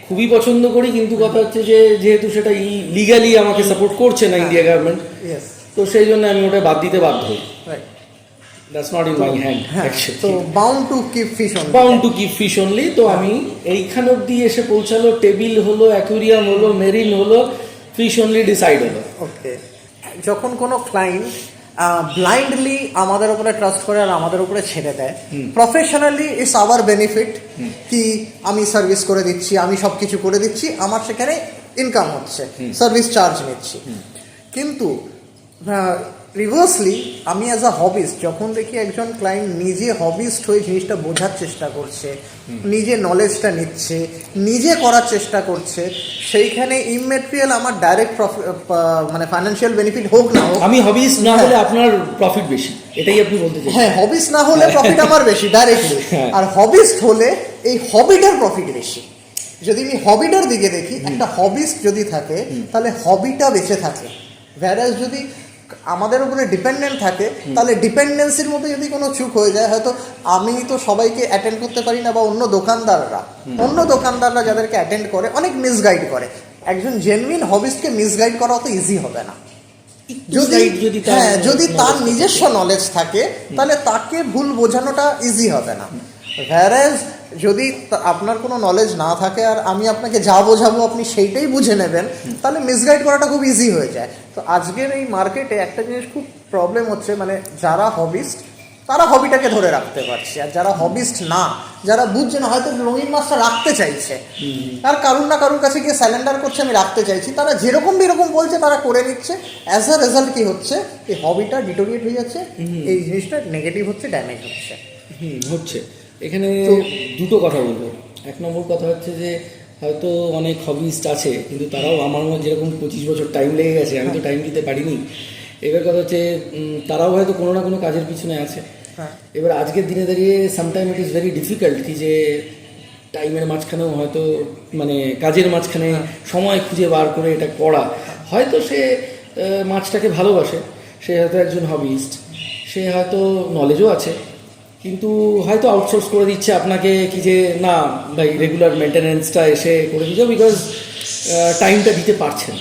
খুবই পছন্দ করি, কিন্তু কথা হচ্ছে যে যেহেতু সেটা লিগালি আমাকে সাপোর্ট করছে না ইন্ডিয়া গভর্নমেন্ট, ইয়েস, তো সেই জন্য আমি ওটা বাদ দিতে বাধ্য হই। Right. That's not in my hand তো actually, bound to keep fish on, bound to keep fish only. তো আমি এইখান অব্দি এসে পৌঁছালো, টেবিল হলো, অ্যাকুরিয়াম হলো, মেরিন হলো, ফিশ অনলি ডিসাইড হলো। ওকে। যখন কোনো ক্লায়েন্ট ব্লাইন্ডলি আমাদের উপরে ট্রাস্ট করে আর আমাদের উপরে ছেড়ে দেয়, প্রফেশনালি ইটস আওয়ার বেনিফিট, কি আমি সার্ভিস করে দিচ্ছি, আমি সব কিছু করে দিচ্ছি, আমার সেখানে ইনকাম হচ্ছে, সার্ভিস চার্জ নিচ্ছি। কিন্তু রিভার্সলি আমি অ্যাজ আ হবিস্ট যখন দেখি একজন ক্লায়েন্ট নিজে হবিস্ট হয়ে জিনিসটা বোঝার চেষ্টা করছে, নিজে নলেজটা নিচ্ছে, নিজে করার চেষ্টা করছে, সেইখানে ইমমেটেরিয়াল আমার ডাইরেক্ট মানে ফাইন্যান্সিয়াল বেনিফিট হোক না হোক, আমি হবিস না হলে আপনার প্রফিট বেশি, এটাই আপনি বলতে চাইছেন? হ্যাঁ, হবিস না হলে প্রফিট আমার বেশি ডাইরেক্টলি, হ্যাঁ। আর হবিস্ট হলে এই হবিটার প্রফিট বেশি। যদি আমি হবিটার দিকে দেখি, একটা হবিস্ট যদি থাকে তাহলে হবিটা বেঁচে থাকে, ভ্যারাস যদি আমাদের উপরে ডিপেন্ডেন্ট থাকে তাহলে ডিপেন্ডেন্সির মধ্যে যদি কোনো চুক হয়ে যায়, হয়তো আমি তো সবাইকে অ্যাটেন্ড করতে পারি না, বা অন্য দোকানদাররা যাদেরকে অ্যাটেন্ড করে অনেক মিসগাইড করে। একজন জেনুইন হবিস্টকে মিসগাইড করা অত ইজি হবে না। যদি তার নিজস্ব নলেজ থাকে তাহলে তাকে ভুল বোঝানোটা ইজি হবে না। ভ্যারাজ যদি আপনার কোনো নলেজ না থাকে আর আমি আপনাকে যা বোঝাবো আপনি সেইটাই বুঝে নেবেন, তাহলে মিসগাইড করাটা খুব ইজি হয়ে যায়। তো আজকের এই মার্কেটে একটা জিনিস খুব প্রবলেম হচ্ছে, মানে যারা হবিস্ট তারা হবিটাকে ধরে রাখতে পারছে, আর যারা হবিস্ট না, যারা বুঝছে না, হয়তো রঙিন মাছটা রাখতে চাইছে আর কারুর না কারুর কাছে গিয়ে স্যালেন্ডার করছে আমি রাখতে চাইছি, তারা যেরকম যেরকম বলছে তারা করে নিচ্ছে। অ্যাজ আ রেজাল্ট কি হচ্ছে, এই হবিটা ডিটোরিয়েট হয়ে যাচ্ছে, এই জিনিসটা নেগেটিভ হচ্ছে, ড্যামেজ হচ্ছে। এখানে দুটো কথা বলবো। এক নম্বর কথা হচ্ছে যে হয়তো অনেক হবিস্ট আছে, কিন্তু তারাও আমার মধ্যে যেরকম 25 বছর টাইম লেগে গেছে, আমি তো টাইম দিতে পারিনি। এবার কথা হচ্ছে তারাও হয়তো কোনো না কোনো কাজের পিছনে আছে। এবার আজকের দিনে দাঁড়িয়ে sometime it is very difficult কি যে টাইমের মাঝখানেও হয়তো মানে কাজের মাঝখানে সময় খুঁজে বার করে এটা করা। হয়তো সে মাছটাকে ভালোবাসে, সে হয়তো একজন হবিস্ট, সে হয়তো নলেজও আছে, কিন্তু হয়তো আউটসোর্স করে দিচ্ছে আপনাকে কি যে না ভাই রেগুলার মেনটেন্যান্সটা এসে করে দিচ্ছে, বিকজ টাইমটা দিতে পারছেন।